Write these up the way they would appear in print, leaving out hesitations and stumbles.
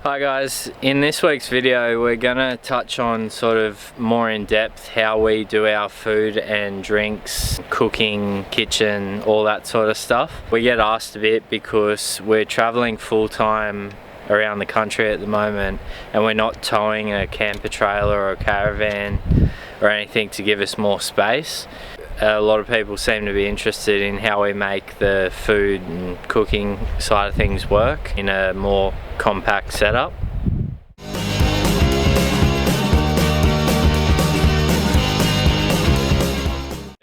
Hi guys, in this week's video we're gonna touch on sort of more in depth how we do our food and drinks, cooking, kitchen, all that sort of stuff. We get asked a bit because we're traveling full-time around the country at the moment and we're not towing a camper trailer or a caravan or anything to give us more space. A lot of people seem to be interested in how we make the food and cooking side of things work in a more compact setup.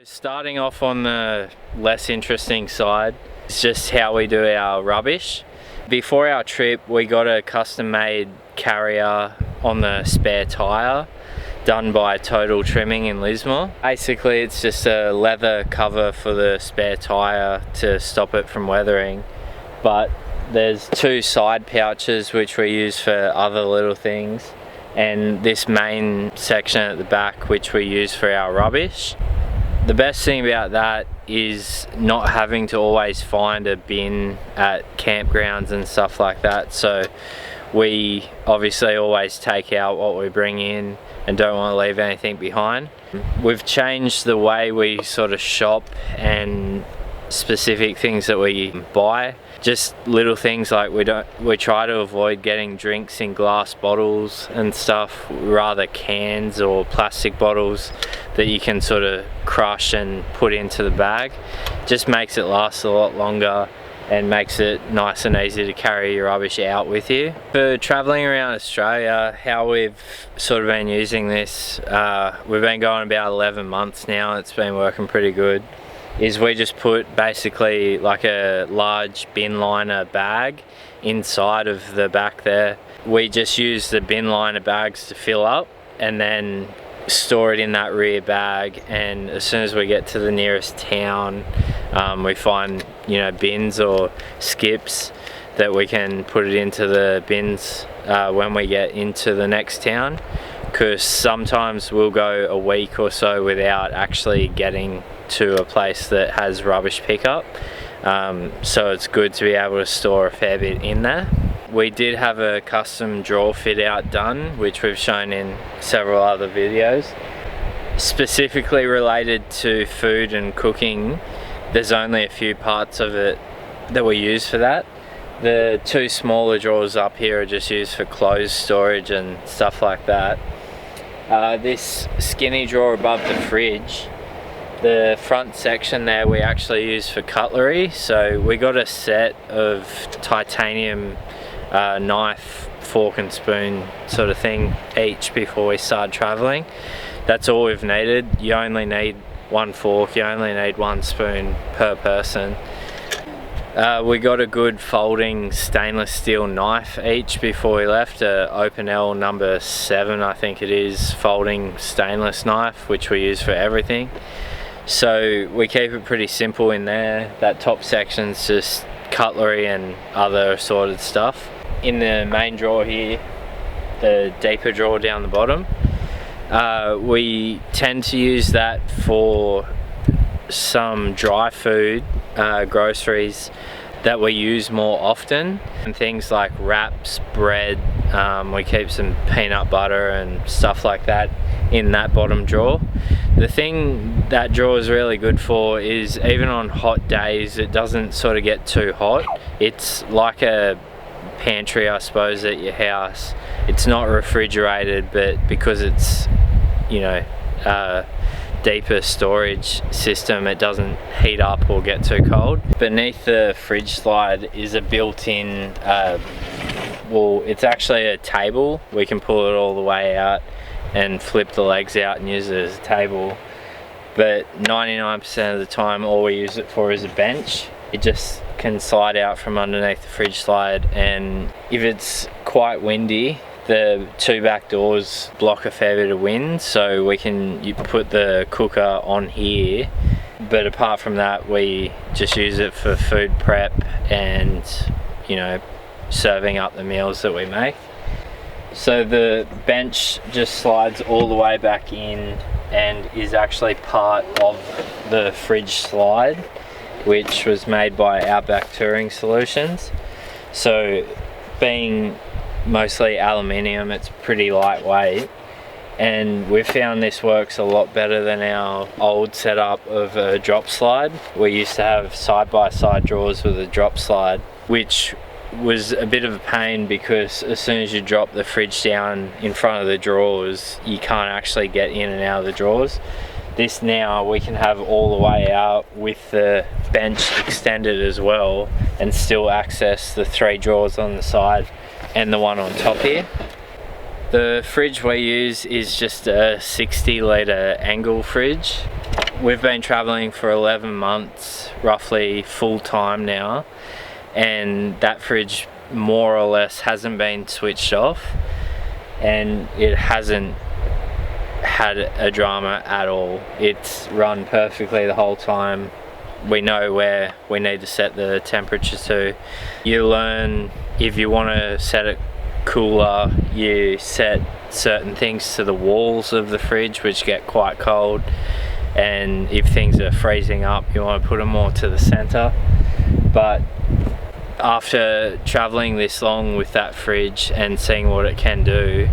Starting off on the less interesting side, it's just how we do our rubbish. Before our trip we got a custom made carrier on the spare tyre done by Total Trimming in Lismore. Basically it's just a leather cover for the spare tyre to stop it from weathering, but there's two side pouches which we use for other little things, and this main section at the back which we use for our rubbish. The best thing about that is not having to always find a bin at campgrounds and stuff like that, so we obviously always take out what we bring in and don't want to leave anything behind. We've changed the way we sort of shop and specific things that we buy. Just little things like we try to avoid getting drinks in glass bottles and stuff, rather cans or plastic bottles that you can sort of crush and put into the bag. Just makes it last a lot longer and makes it nice and easy to carry your rubbish out with you. For traveling around Australia, how we've sort of been using this, we've been going about 11 months now, it's been working pretty good, is we just put basically like a large bin liner bag inside of the back there. We just use the bin liner bags to fill up and then store it in that rear bag, and as soon as we get to the nearest town we find, you know, bins or skips that we can put it into the bins when we get into the next town, because sometimes we'll go a week or so without actually getting to a place that has rubbish pickup, so it's good to be able to store a fair bit in there. We did have a custom drawer fit out done, which we've shown in several other videos. Specifically related to food and cooking, there's only a few parts of it that we use for that. The two smaller drawers up here are just used for clothes storage and stuff like that. This skinny drawer above the fridge, the front section there we actually use for cutlery. So we got a set of titanium knife, fork and spoon sort of thing each before we start traveling. That's all we've needed. You only need one fork, you only need one spoon per person. We got a good folding stainless steel knife each before we left, a Open L number 7 I think it is, folding stainless knife which we use for everything. So we keep it pretty simple in there. That top section's just cutlery and other assorted stuff. In the main drawer here, the deeper drawer down the bottom, we tend to use that for some dry food, groceries that we use more often, and things like wraps, bread. We keep some peanut butter and stuff like that in that bottom drawer. The thing that drawer is really good for is even on hot days it doesn't sort of get too hot. It's like a pantry I suppose at your house. It's not refrigerated, but because it's, you know, deeper storage system, it doesn't heat up or get too cold. Beneath the fridge slide is a built-in, well, it's actually a table. We can pull it all the way out and flip the legs out and use it as a table, but 99% of the time all we use it for is a bench. It just can slide out from underneath the fridge slide, and if it's quite windy, the two back doors block a fair bit of wind, so you put the cooker on here, but apart from that we just use it for food prep and, you know, serving up the meals that we make. So the bench just slides all the way back in and is actually part of the fridge slide, which was made by Outback Touring Solutions. So being mostly aluminium. It's pretty lightweight, and we've found this works a lot better than our old setup of a drop slide. We used to have side-by-side drawers with a drop slide, which was a bit of a pain because as soon as you drop the fridge down in front of the drawers, you can't actually get in and out of the drawers. This now we can have all the way out with the bench extended as well, and still access the 3 drawers on the side and the one on top here. The fridge we use is just a 60 litre angle fridge. We've been travelling for 11 months, roughly full time now, and that fridge more or less hasn't been switched off, and it hasn't had a drama at all. It's run perfectly the whole time. We know where we need to set the temperature to. You learn, if you want to set it cooler, you set certain things to the walls of the fridge, which get quite cold, and if things are freezing up, you want to put them more to the center. But after traveling this long with that fridge and seeing what it can do,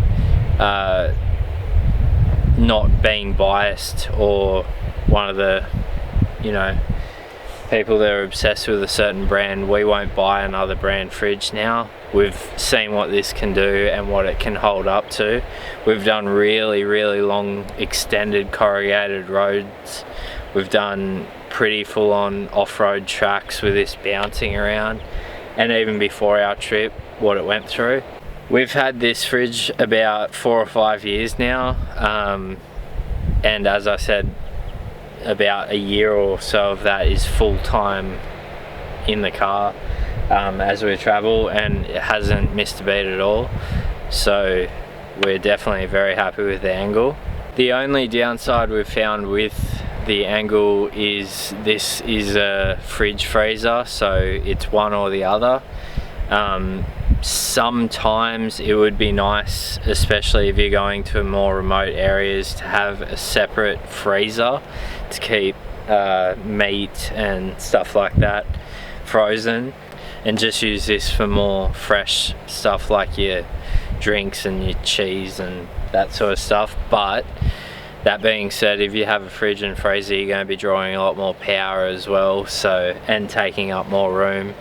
not being biased or one of the, you know, people that are obsessed with a certain brand, we won't buy another brand fridge now. We've seen what this can do and what it can hold up to. We've done really long extended corrugated roads. We've done pretty full-on off-road tracks with this bouncing around, and even before our trip, what it went through. We've had this fridge about 4 or 5 years now, and as I said, about a year or so of that is full-time in the car as we travel, and it hasn't missed a beat at all. So we're definitely very happy with the angle. The only downside we've found with the angle is this is a fridge freezer, so it's one or the other. Sometimes it would be nice, especially if you're going to more remote areas, to have a separate freezer to keep meat and stuff like that frozen, and just use this for more fresh stuff like your drinks and your cheese and that sort of stuff. But that being said, if you have a fridge and freezer, you're going to be drawing a lot more power as well, so, and taking up more room.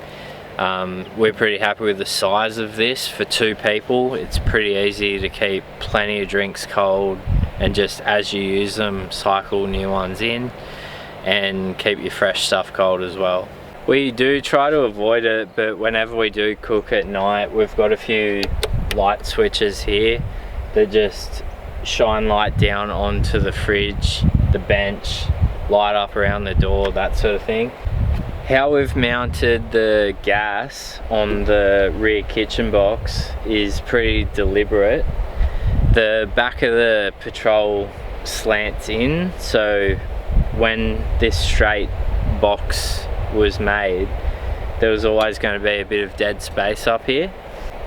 We're pretty happy with the size of this for 2 people. It's pretty easy to keep plenty of drinks cold, and just as you use them, cycle new ones in and keep your fresh stuff cold as well. We do try to avoid it, but whenever we do cook at night, we've got a few light switches here that just shine light down onto the fridge, the bench, light up around the door, that sort of thing. How we've mounted the gas on the rear kitchen box is pretty deliberate. The back of the Patrol slants in, so when this straight box was made, there was always going to be a bit of dead space up here.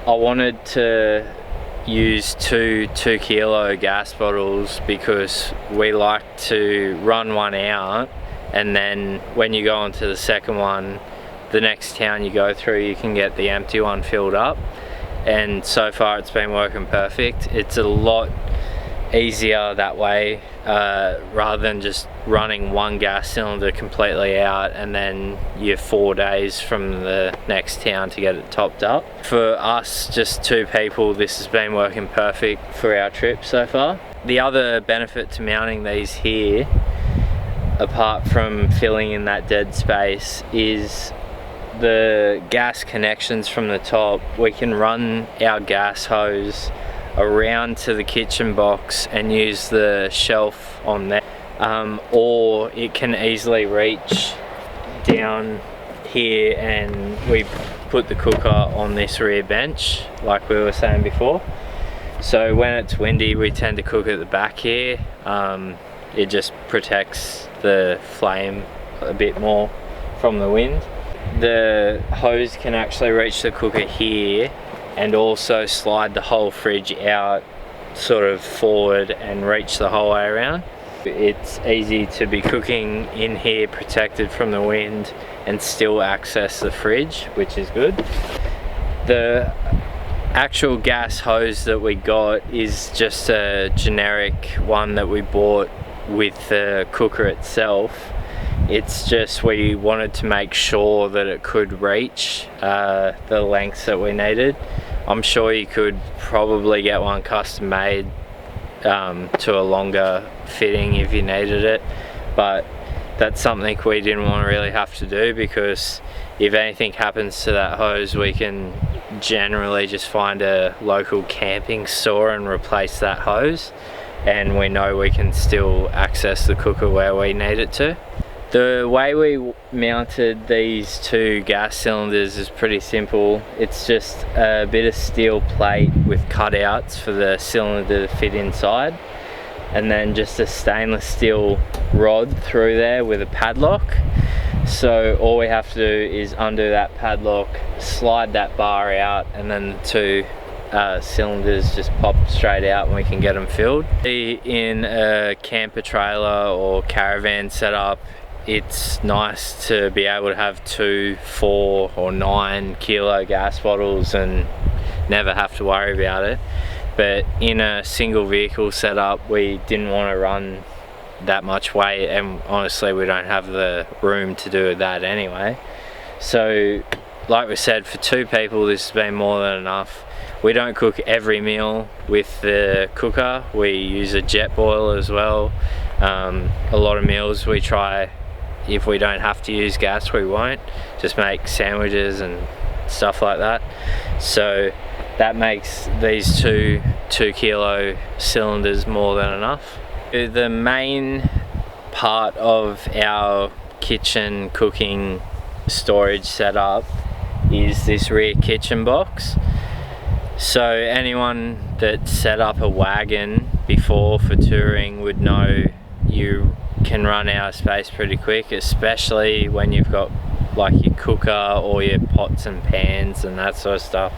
I wanted to use two 2-kilo gas bottles because we like to run one out, and then when you go on to the second one, the next town you go through, you can get the empty one filled up. And so far it's been working perfect. It's a lot easier that way, rather than just running one gas cylinder completely out and then you're 4 days from the next town to get it topped up. For us, just 2 people, this has been working perfect for our trip so far. The other benefit to mounting these here, apart from filling in that dead space, is the gas connections from the top. We can run our gas hose around to the kitchen box and use the shelf on there, or it can easily reach down here and we put the cooker on this rear bench like we were saying before. So when it's windy, we tend to cook at the back here. It just protects the flame a bit more from the wind. The hose can actually reach the cooker here and also slide the whole fridge out sort of forward and reach the whole way around. It's easy to be cooking in here protected from the wind and still access the fridge, which is good. The actual gas hose that we got is just a generic one that we bought with the cooker itself. It's just we wanted to make sure that it could reach the lengths that we needed. I'm sure you could probably get one custom made to a longer fitting if you needed it, but that's something we didn't want to really have to do, because if anything happens to that hose, we can generally just find a local camping store and replace that hose, and we know we can still access the cooker where we need it to. The way we mounted these two gas cylinders is pretty simple. It's just a bit of steel plate with cutouts for the cylinder to fit inside, and then just a stainless steel rod through there with a padlock. So all we have to do is undo that padlock, slide that bar out, and then the two cylinders just pop straight out and we can get them filled. In a camper trailer or caravan setup, it's nice to be able to have 2, 4 or 9 kilo gas bottles and never have to worry about it. But in a single vehicle setup, we didn't want to run that much weight, and honestly we don't have the room to do that anyway. So like we said, for 2 people this has been more than enough. We don't cook every meal with the cooker, we use a jet boiler as well. A lot of meals we try, if we don't have to use gas, we won't, just make sandwiches and stuff like that. So that makes these two 2 kilo cylinders more than enough. The main part of our kitchen cooking storage setup is this rear kitchen box. So anyone that set up a wagon before for touring would know you can run out of space pretty quick, especially when you've got like your cooker or your pots and pans and that sort of stuff.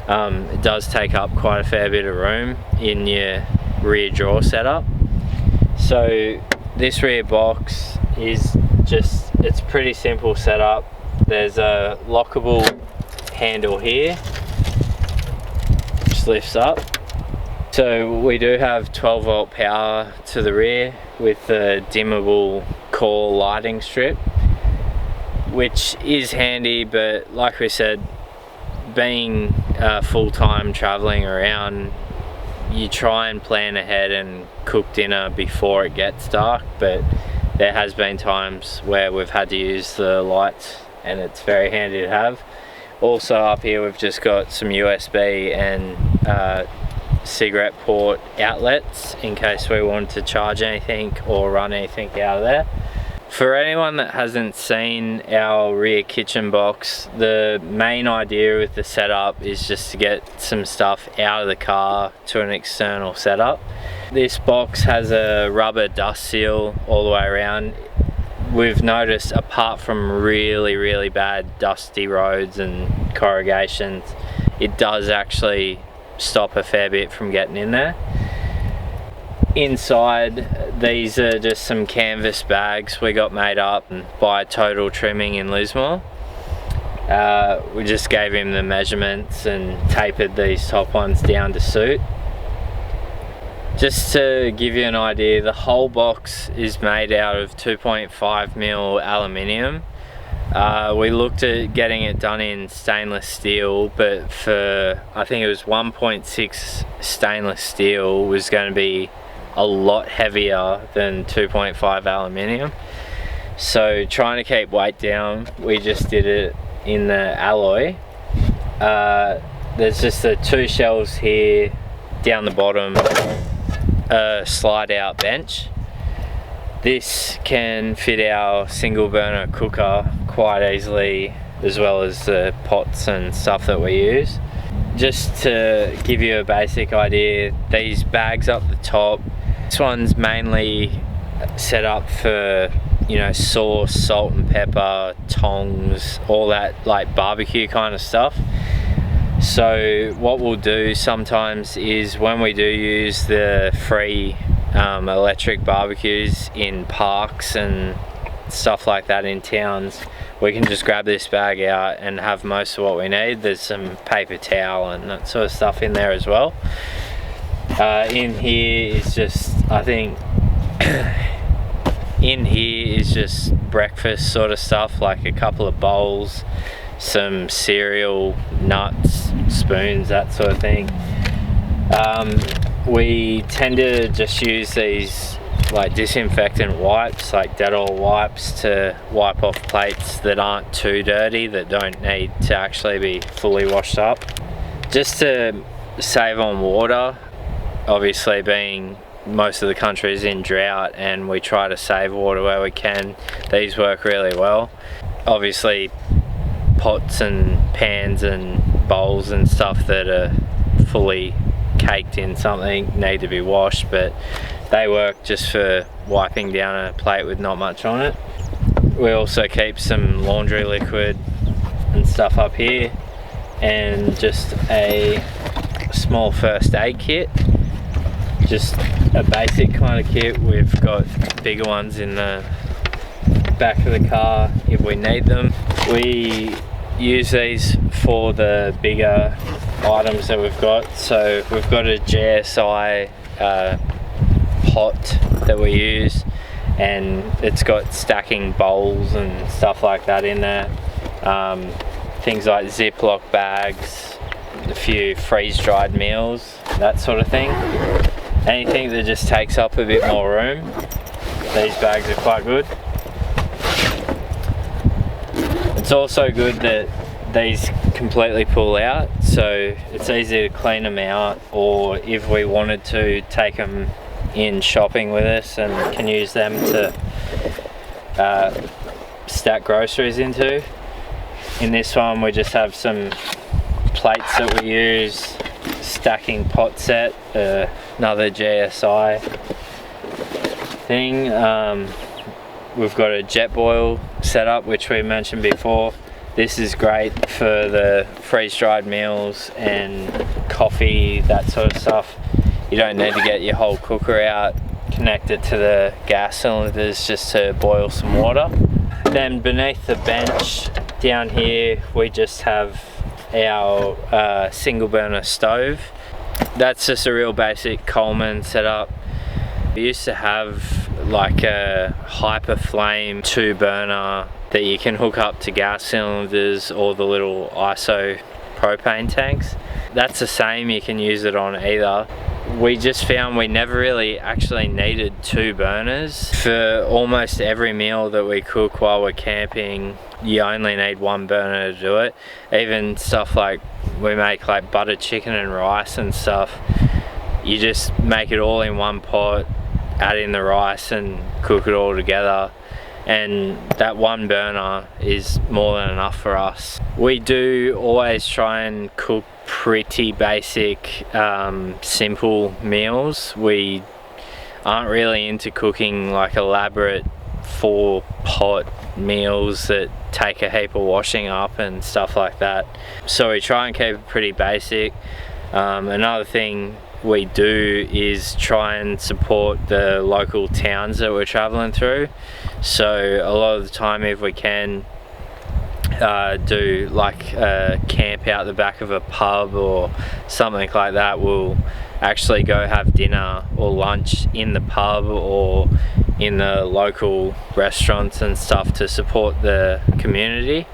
It does take up quite a fair bit of room in your rear drawer setup. So this rear box is just, it's pretty simple setup. There's a lockable handle here, which lifts up. So we do have 12 volt power to the rear with a dimmable core lighting strip, which is handy, but like we said, being full-time traveling around, you try and plan ahead and cook dinner before it gets dark, but there has been times where we've had to use the lights and it's very handy to have. Also up here we've just got some USB and cigarette port outlets in case we wanted to charge anything or run anything out of there. For anyone that hasn't seen our rear kitchen box, the main idea with the setup is just to get some stuff out of the car to an external setup. This box has a rubber dust seal all the way around. We've noticed, apart from really bad dusty roads and corrugations, it does actually stop a fair bit from getting in there. Inside, these are just some canvas bags we got made up by Total Trimming in Lismore. We just gave him the measurements and tapered these top ones down to suit. Just to give you an idea, the whole box is made out of 2.5mm aluminium. We looked at getting it done in stainless steel, but for, I think it was 1.6 stainless steel was going to be a lot heavier than 2.5 aluminium. So trying to keep weight down, we just did it in the alloy. There's just the 2 shelves here, down the bottom, a slide out bench. This can fit our single burner cooker quite easily, as well as the pots and stuff that we use. Just to give you a basic idea, these bags up the top, this one's mainly set up for, you know, sauce, salt and pepper, tongs, all that like barbecue kind of stuff. So what we'll do sometimes is when we do use the free electric barbecues in parks and stuff like that in towns, we can just grab this bag out and have most of what we need. There's some paper towel and that sort of stuff in there as well. In here is just, I think in here is just breakfast sort of stuff, like a couple of bowls, some cereal, nuts, spoons, that sort of thing. We tend to just use these like disinfectant wipes, like Dettol wipes, to wipe off plates that aren't too dirty, that don't need to actually be fully washed up. Just to save on water, obviously being most of the country is in drought and we try to save water where we can, these work really well. Obviously pots and pans and bowls and stuff that are fully caked in something need to be washed, but they work just for wiping down a plate with not much on it. We also keep some laundry liquid and stuff up here, and just a small first aid kit, just a basic kind of kit. We've got bigger ones in the back of the car if we need them. We use these for the bigger items that we've got. So we've got a GSI pot that we use, and it's got stacking bowls and stuff like that in there. Things like Ziploc bags, a few freeze-dried meals, that sort of thing. Anything that just takes up a bit more room, these bags are quite good. It's also good that these completely pull out, so it's easy to clean them out, or if we wanted to, take them in shopping with us and can use them to stack groceries into. In this one we just have some plates that we use, stacking pot set, another GSI thing. We've got a jet boil setup, which we mentioned before. This is great for the freeze-dried meals and coffee, that sort of stuff. You don't need to get your whole cooker out, connect it to the gas cylinders just to boil some water. Then beneath the bench down here we just have our single burner stove. That's just a real basic Coleman setup. We used to have like a hyper flame 2 burner that you can hook up to gas cylinders or the little ISO propane tanks. That's the same, you can use it on either. We just found we never really actually needed 2 burners. For almost every meal that we cook while we're camping, you only need 1 burner to do it. Even stuff like we make like buttered chicken and rice and stuff, you just make it all in one pot, add in the rice and cook it all together, and that 1 burner is more than enough for us. We do always try and cook pretty basic, simple meals. We aren't really into cooking like elaborate 4-pot meals that take a heap of washing up and stuff like that. So we try and keep it pretty basic. Another thing we do is try and support the local towns that we're traveling through. So a lot of the time, if we can, do like a camp out the back of a pub or something like that, we'll actually go have dinner or lunch in the pub or in the local restaurants and stuff to support the community.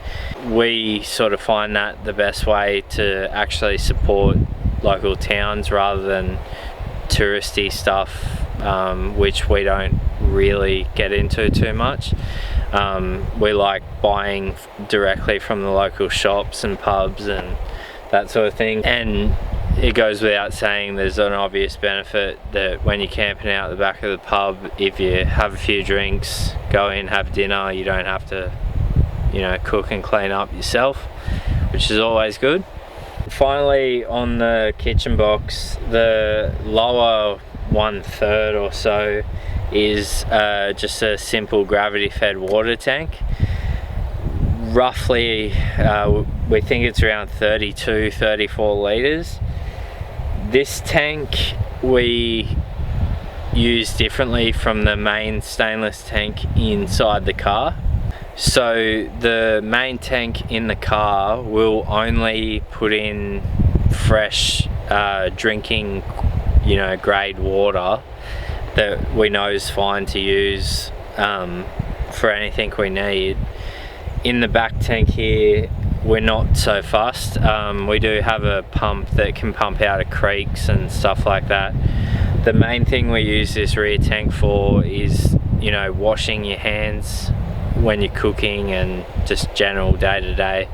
We sort of find that the best way to actually support local towns rather than touristy stuff, which we don't really get into too much. We like buying directly from the local shops and pubs and that sort of thing. And it goes without saying, there's an obvious benefit that when you're camping out the back of the pub, if you have a few drinks, go in, have dinner, you don't have to, you know, cook and clean up yourself, which is always good. Finally, on the kitchen box, the lower 1/3 or so is just a simple gravity fed water tank. Roughly, we think it's around 32-34 litres. This tank we used differently from the main stainless tank inside the car. So the main tank in the car will only put in fresh drinking, you know, grade water that we know is fine to use for anything we need. In the back tank here, we're not so fussed. We do have a pump that can pump out of creeks and stuff like that. The main thing we use this rear tank for is, you know, washing your hands when you're cooking and just general day-to-day.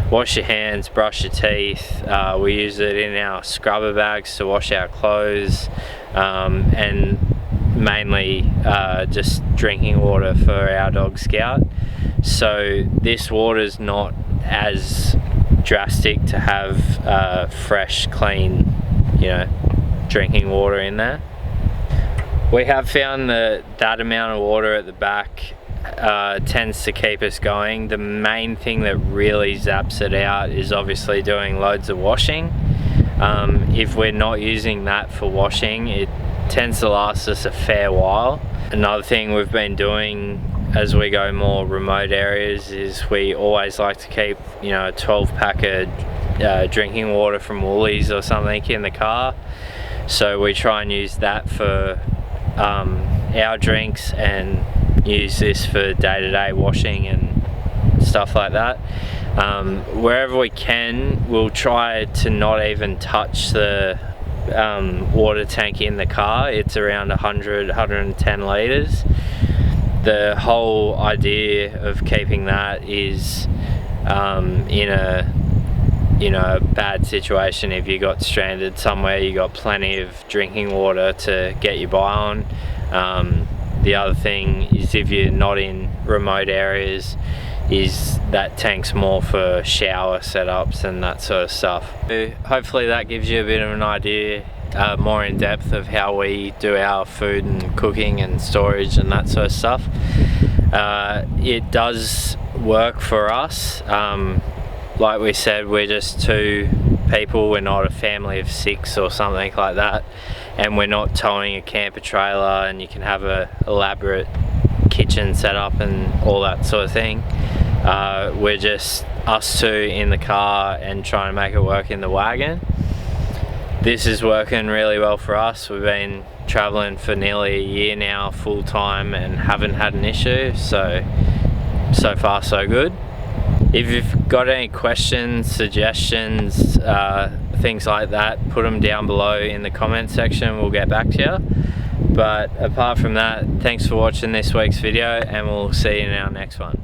Wash your hands, brush your teeth. We use it in our scrubber bags to wash our clothes, and mainly just drinking water for our dog Scout. So this water's not as drastic to have fresh, clean, you know, drinking water in there. We have found that that amount of water at the back tends to keep us going. The main thing that really zaps it out is obviously doing loads of washing. If we're not using that for washing, it tends to last us a fair while. Another thing we've been doing as we go more remote areas is we always like to keep, you know, a 12 pack of drinking water from Woolies or something in the car. So we try and use that for our drinks and use this for day-to-day washing and stuff like that. Wherever we can, we'll try to not even touch the water tank in the car. It's around 110 litres. The whole idea of keeping that is in a, you know, a bad situation. If you got stranded somewhere, you got plenty of drinking water to get you by on. The other thing is, if you're not in remote areas, is that tank's more for shower setups and that sort of stuff. Hopefully that gives you a bit of an idea more in depth of how we do our food and cooking and storage and that sort of stuff. It does work for us. Like we said, we're just 2 people, we're not a family of 6 or something like that, and we're not towing a camper trailer and you can have a elaborate kitchen set up and all that sort of thing. We're just us 2 in the car and trying to make it work in the wagon. This is working really well for us. We've been traveling for nearly a year now full time and haven't had an issue, so far so good. If you've got any questions, suggestions, things like that, put them down below in the comment section, we'll get back to you. But apart from that, thanks for watching this week's video, and we'll see you in our next one.